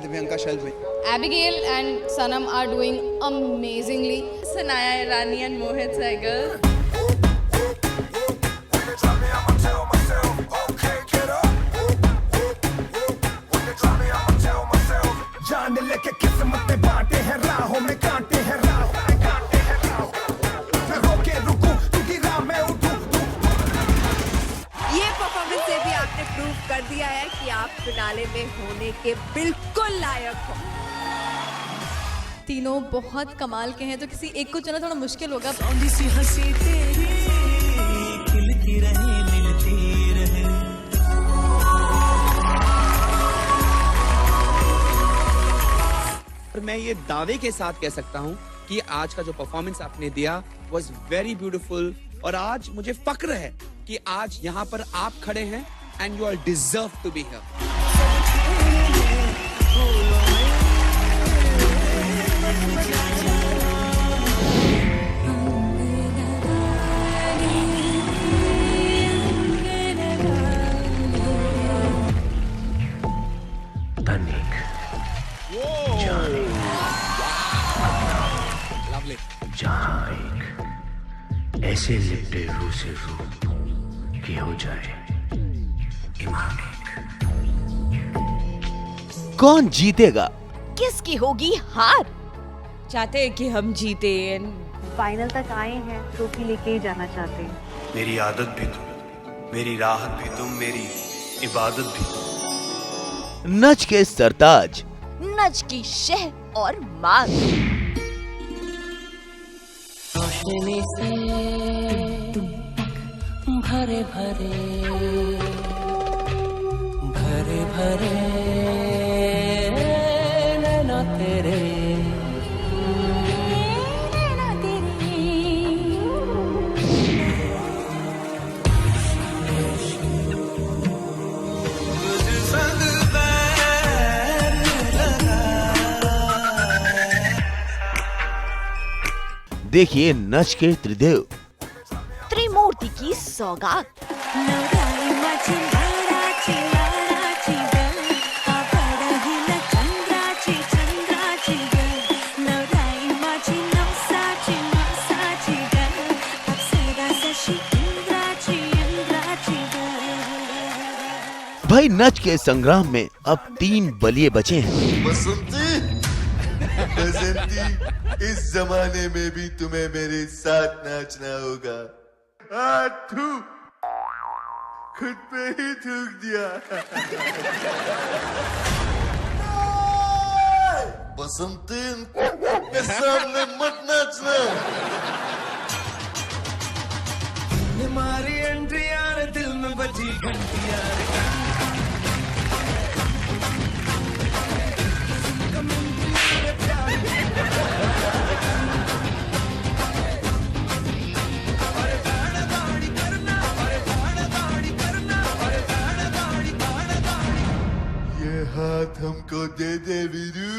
Divyanka शेल्वी. Abigail and Sanam are doing amazingly. Sanaya Irani and Mohit Saigal. जान लेके किस्मत में बांटे हैं राहों में कांटे हैं राहों मैं रोके रुकूं क्योंकि राह में उठूं. ये परफॉर्मेंस से भी आपने प्रूव कर दिया है कि आप फिनाले में होने के बिल्कुल लायक हो. तीनों बहुत कमाल के हैं, तो किसी एक को चुना थोड़ा मुश्किल होगा. सी हंसी तेरी खिलती रहे मिलती रहे. और मैं ये दावे के साथ कह सकता हूँ कि आज का जो परफॉर्मेंस आपने दिया वाज वेरी ब्यूटीफुल. और आज मुझे फक्र है कि आज यहाँ पर आप खड़े हैं and you are deserve to be here. जहाँ एक ऐसे लिपटे रूह से रूह कि हो जाए इमाम एक. कौन जीतेगा? किसकी होगी हार? चाहते हैं कि हम जीते. फाइनल तक आए हैं, ट्रॉफी लेके ही जाना चाहते हैं. मेरी आदत भी तुम, मेरी राहत भी तुम, मेरी इबादत भी तुम. नच के सरताज, नच की शह और मान. रोशनी से भरे भरे भरे भरे नैना तेरे. देखिए नच के त्रिदेव. त्रिमूर्ति की सौगात. भाई नच के संग्राम में अब 3 बलिए बचे हैं. बसंती, इस जमाने में भी तुम्हें मेरे साथ नाचना होगा. थू, खुद पे ही थूक दिया. बसंती के सामने मत नाचना. हमारी एंट्री यार दिल में बजी घंटी यार. ये हाथ हमको दे दे वीरू.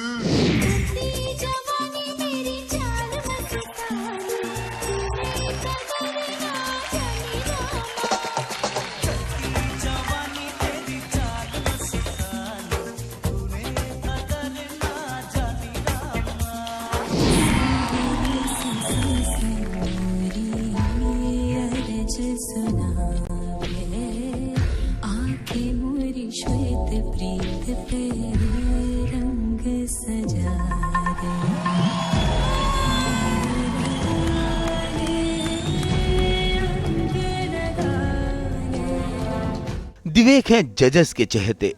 विवेक हैं जजेस के चहेते.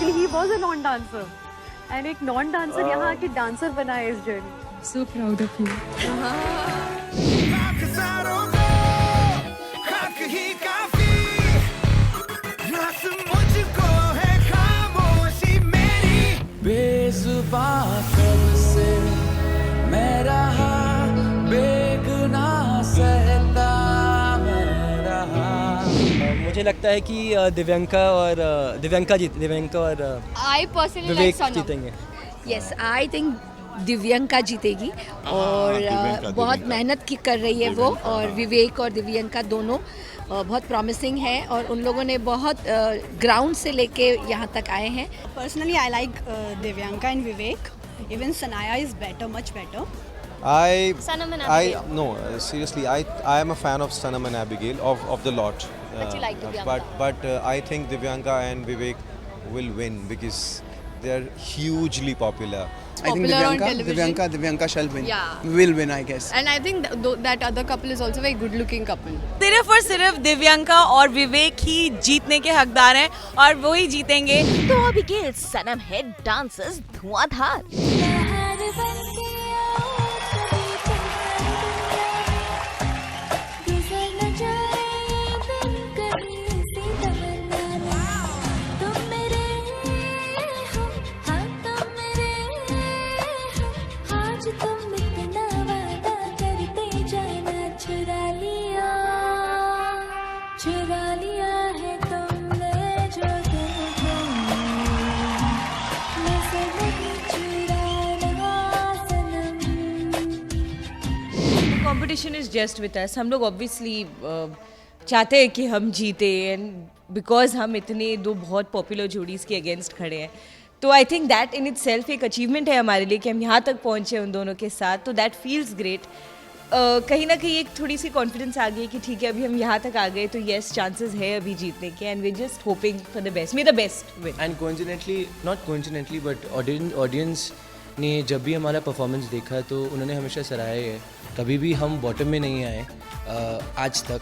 He was a non-dancer and एक non-dancer यहाँ आके dancer बना है इस journey. So proud of you. Bezubaan कब से मैं रहा बेगुनाह सहता मैं रहा. मुझे लगता है कि दिव्यांका और I personally like Vivek Sanam. जीतेंगे। यस, आई थिंक दिव्यांका जीतेगी और बहुत मेहनत की कर रही है वो, और विवेक और दिव्यांका दोनों बहुत प्रॉमिसिंग है और उन लोगों ने बहुत ग्राउंड से लेके यहाँ तक आए हैं। Personally, I like Divyanka and Vivek. Even Sanaya is better, much better. Sanam and Abigail. No, seriously, I am a fan of Sanam and Abigail of the lot. But you like Divyanka. But I think Divyanka and Vivek will win because they are hugely popular. I think Popular on television. Divyanka shall win. Yeah. Will win, I guess. And I think that other couple is also very good looking couple. सिर्फ और सिर्फ दिव्यांका और विवेक ही जीतने के हकदार हैं और वो ही जीतेंगे। तो अबिगेल सनम है dancers Dhuandhar. Competition is just with us. हम लोग ऑब्वियसली चाहते हैं कि हम जीते एंड बिकॉज हम इतने दो बहुत पॉपुलर जोड़ीज़ के अगेंस्ट खड़े हैं, तो I think that in it self एक अचीवमेंट है हमारे लिए कि हम यहाँ तक पहुँचे उन दोनों के साथ, तो दैट फील्स ग्रेट। कहीं ना कहीं एक थोड़ी सी कॉन्फिडेंस आ गई कि ठीक है अभी हम यहाँ तक आ गए तो येस चांसेस है अभी जीतने के, and we just hoping for the best, may the best win. And coincidentally not coincidentally but audience ने जब भी हमारा परफॉर्मेंस देखा तो उन्होंने हमेशा सराहा है, कभी भी हम बॉटम में नहीं आए आज तक।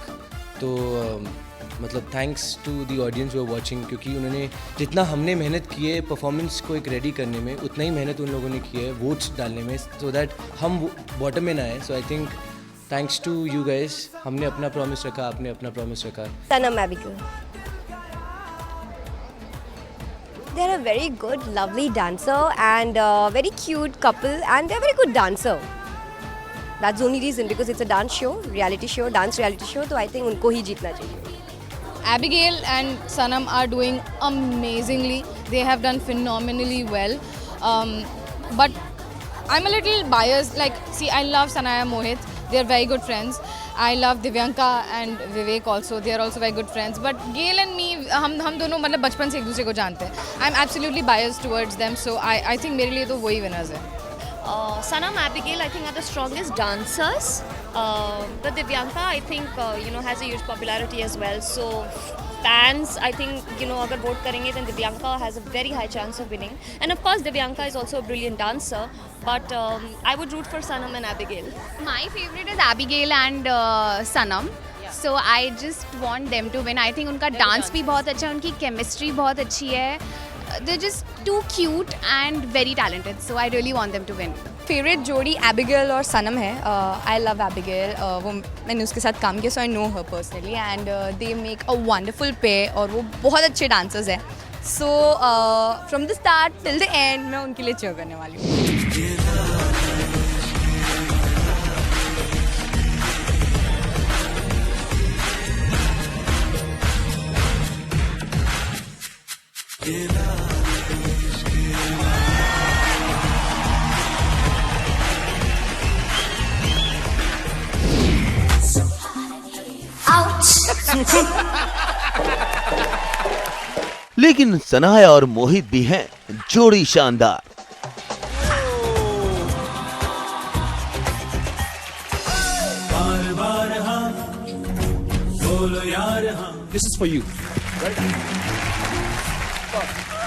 तो मतलब थैंक्स टू दी ऑडियंस वो वॉचिंग, क्योंकि उन्होंने जितना हमने मेहनत की है परफॉर्मेंस को एक रेडी करने में, उतना ही मेहनत उन लोगों ने की है वोट्स डालने में, सो दैट हम बॉटम में ना आए। So I think thanks to you guys, हमने अपना प्रॉमिस रखा, आपने अपना प्रॉमिस रखा। Sanam Abigail, they are a very good, lovely dancer and very cute couple, and they're a very good dancer. That's the only reason, because it's a dance show, reality show, dance reality show. तो I think उनको ही जीतना चाहिए। Abigail and Sanam are doing amazingly. They have done phenomenally well. But I'm a little biased. Like, see, I love Sanaya Mohit. They are very good friends. I love Divyanka and Vivek also. They are also very good friends. But Gail and me, हम दोनों मतलब बचपन से एक दूसरे को जानते हैं. I'm absolutely biased towards them. So I think मेरे लिए तो वही winners है. Sanam, Abigail, I think are the strongest dancers. But Divyanka, I think has a huge popularity as well. So fans, I think अगर vote करेंगे then Divyanka has a very high chance of winning. And of course, Divyanka is also a brilliant dancer. But I would root for Sanam and Abigail. My favorite is Abigail and Sanam. So I just want them to win. I think उनका dance भी बहुत अच्छा है, उनकी chemistry बहुत अच्छी है. They're just too cute and very talented. So I really want them to win. Favourite जोड़ी एबिगेल और सनम है. I love Abigail. वो मैंने उसके साथ काम किया, so I know her personally, and they make a wonderful pair और वो बहुत अच्छे डांसर्स हैं. So from the start till the end मैं उनके लिए चीयर करने वाली हूँ. लेकिन सनाया और मोहित भी हैं जोड़ी शानदार. This is for you.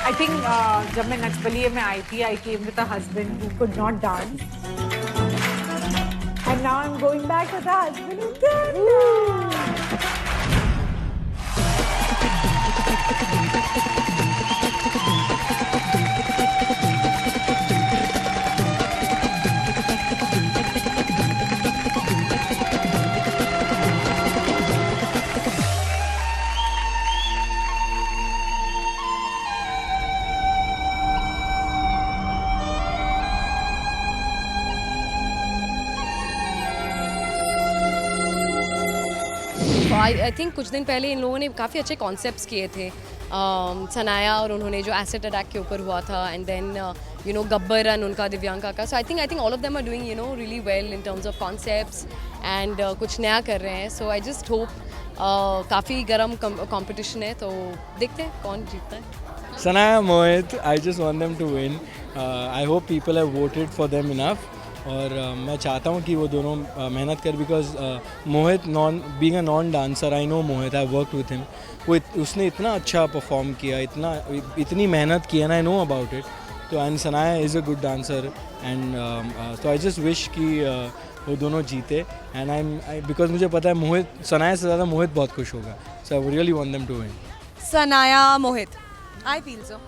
I think जब मैं नच बलिए में आई थी, I came with a husband who could not dance. And now I'm going back with a husband who can dance. I think कुछ दिन पहले इन लोगों ने काफ़ी अच्छे कॉन्सेप्ट्स किए थे, सनाया और उन्होंने जो एसिड अटैक के ऊपर हुआ था, and then you know Gabbar and उनका दिव्यांका का. So I think all of them are doing you know really well in terms of concepts and कुछ नया कर रहे हैं. सो आई जस्ट होप काफ़ी गर्म कंपटीशन है, तो देखते हैं कौन जीतता है. Sanaya, Mohit, I just want them to win. I hope people have voted for them enough. और मैं चाहता हूँ कि वो दोनों मेहनत कर, because Mohit being a non dancer, I know Mohit, I work with him. उसने इतना अच्छा परफॉर्म किया, इतनी मेहनत की, and I know about it. तो and Sanaya is a good dancer, and तो आई जस्ट विश कि वो दोनों जीते. एंड बिकॉज मुझे पता है मोहित, सनाया से ज़्यादा मोहित बहुत खुश होगा. So I really want them to win. Sanaya Mohit, I feel so.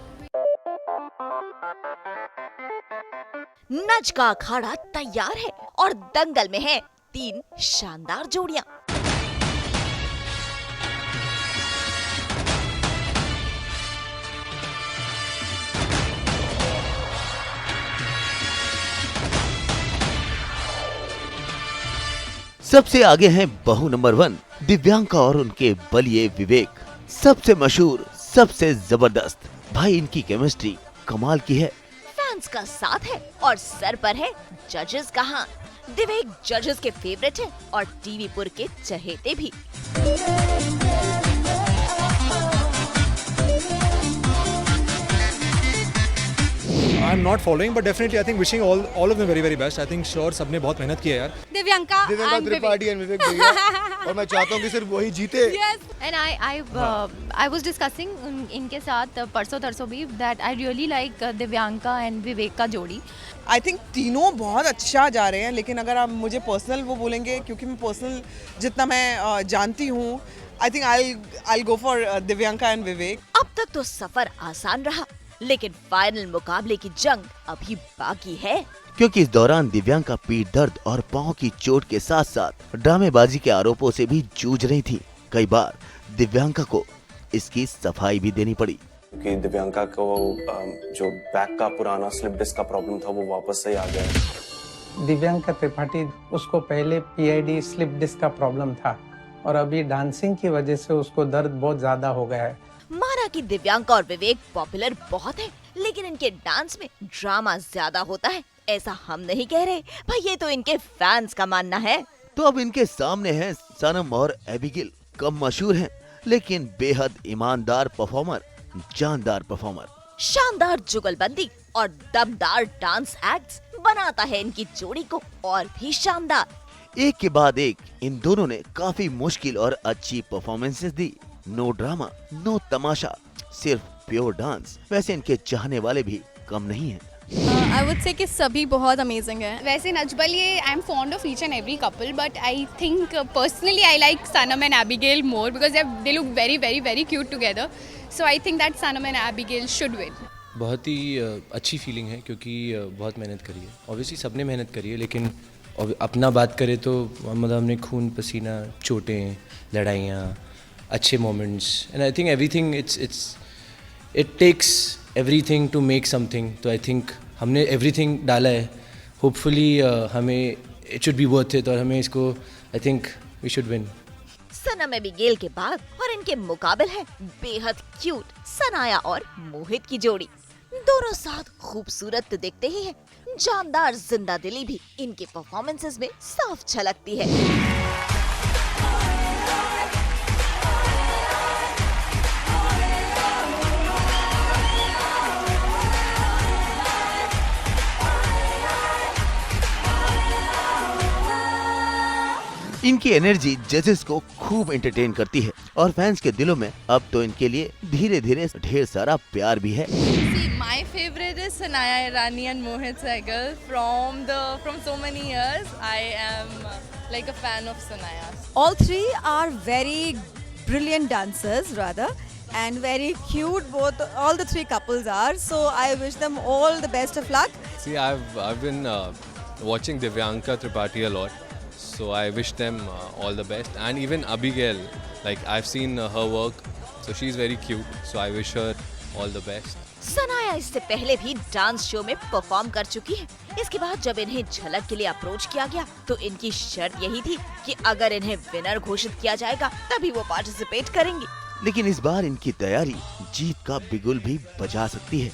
नच का अखाड़ा तैयार है और दंगल में है 3 शानदार जोड़ियां. सबसे आगे हैं बहू नंबर 1 दिव्यांका और उनके बलिए विवेक. सबसे मशहूर, सबसे जबरदस्त. भाई इनकी केमिस्ट्री कमाल की है. फैंस का साथ है और सर पर है जजेस का हाथ. विवेक जजेस के फेवरेट है और टीवी पुर के चहेते भी. I'm not following, but definitely I think wishing all of them very very best. I think sure सबने बहुत मेहनत की है यार. दिव्यांका त्रिपाठी एंड विवेक भैया, और मैं चाहता हूँ कि सिर्फ वही जीते. And I was discussing इनके साथ परसों तरसों भी that I really like Divyanka and Vivek का जोड़ी. आई थिंक तीनों बहुत अच्छा जा रहे हैं, लेकिन अगर आप मुझे पर्सनल वो बोलेंगे, क्योंकि मैं पर्सनल जितना मैं जानती हूँ, I think I'll go for Divyanka and Vivek. अब तक तो सफर आसान रहा, लेकिन फाइनल मुकाबले की जंग अभी बाकी है. क्योंकि इस दौरान दिव्यांका पीठ दर्द और पांव की चोट के साथ साथ ड्रामेबाजी के आरोपों से भी जूझ रही थी. कई बार दिव्यांका को इसकी सफाई भी देनी पड़ी. क्योंकि दिव्यांका को जो बैक का पुराना स्लिप डिस्क का प्रॉब्लम था वो वापस से आ गया है. दिव्यांका त्रिपाठी, उसको पहले PID स्लिप डिस्क का प्रॉब्लम था और अभी डांसिंग की वजह से उसको दर्द बहुत ज्यादा हो गया है. माना कि दिव्यांका और विवेक पॉपुलर बहुत है, लेकिन इनके डांस में ड्रामा ज्यादा होता है. ऐसा हम नहीं कह रहे भाई, ये तो इनके फैंस का मानना है. तो अब इनके सामने हैं सनम और एबिगेल. कम मशहूर हैं, लेकिन बेहद ईमानदार परफॉर्मर, जानदार परफॉर्मर. शानदार जुगलबंदी और दमदार डांस एक्ट्स बनाता है इनकी जोड़ी को और भी शानदार. एक के बाद एक इन दोनों ने काफी मुश्किल और अच्छी परफॉर्मेंसेस दी. नो ड्रामा, नो तमाशा, सिर्फ प्योर डांस. वैसे इनके चाहने वाले भी कम नहीं हैं. आई वुड से कि सभी बहुत अमेजिंग है. वैसे Nach Baliye, I am fond of each and every couple, but I think personally I like Sanam and Abigail more because they look very very very cute together. So I think that Sanam and Abigail should win. बहुत ही अच्छी feeling है, क्योंकि बहुत मेहनत करी है. Obviously सबने मेहनत करी है, लेकिन अपना बात करें तो मतलब हमने खून पसीना, चोटें, लड़ाइयाँ, अच्छे moments, and I think everything it takes everything to make something. तो आई थिंक हमने एवरीथिंग डाला है. होपफुली हमें it should be worth it, और हमें इसको I think we should win. Sanam Abigail के बाद और इनके मुकाबले है बेहद क्यूट सनाया और मोहित की जोड़ी. दोनों साथ खूबसूरत तो दिखते ही हैं, जानदार जिंदा दिली भी इनके परफॉर्मेंसेस में साफ झलकती है. इनकी एनर्जी जजेस को खूब एंटरटेन करती है और फैंस के दिलों में अब तो इनके लिए धीरे धीरे ढेर सारा प्यार भी है. My favorite is Sanaya Irani and Mohit Sehgal. From so many years, I am like a fan of Sanaya. All three are very brilliant dancers, rather, and very cute. All the three couples are. So I wish them all the best of luck. See, I've been watching Divyanka Tripathi a lot. So I wish them all the best, and even Abigail, like I've seen her work, so she's very cute, so I wish her all the best. Sanaya इससे पहले भी dance show में perform कर चुकी है, इसके बाद जब इन्हें झलक के लिए अप्रोच किया गया तो इनकी शर्त यही थी कि अगर इन्हें विनर घोषित किया जाएगा तभी वो पार्टिसिपेट करेंगी। लेकिन इस बार इनकी तैयारी जीत का बिगुल भी बजा सकती है।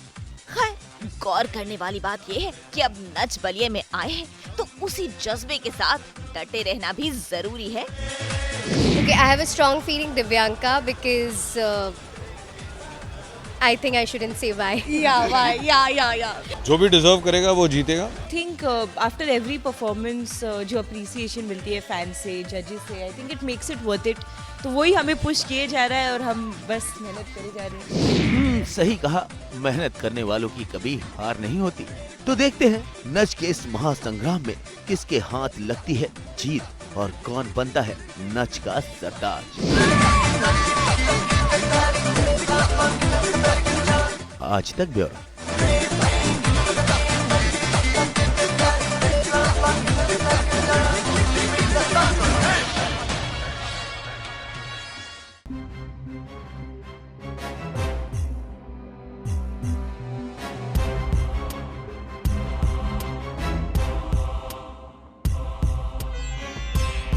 खैर, गौर करने वाली बात ये है कि अब नच बलिए में आए हैं तो उसी जज्बे के साथ डटे रहना भी जरूरी है। Okay, I have a strong feeling Divyanka because I think I shouldn't say why. Yeah, why? Yeah. जो भी डिजर्व करेगा वो जीतेगा। थिंक आफ्टर एवरी परफॉर्मेंस जो अप्रिसिएशन मिलती है फैन से, जजेस से, I think it makes it worth it. तो वही हमें पुश किए जा रहा है और हम बस मेहनत करे जा रहे हैं। सही कहा, मेहनत करने वालों की कभी हार नहीं होती। तो देखते हैं नच के इस महासंग्राम में किसके हाथ लगती है जीत और कौन बनता है नच का सरताज। आज तक ब्यूरो।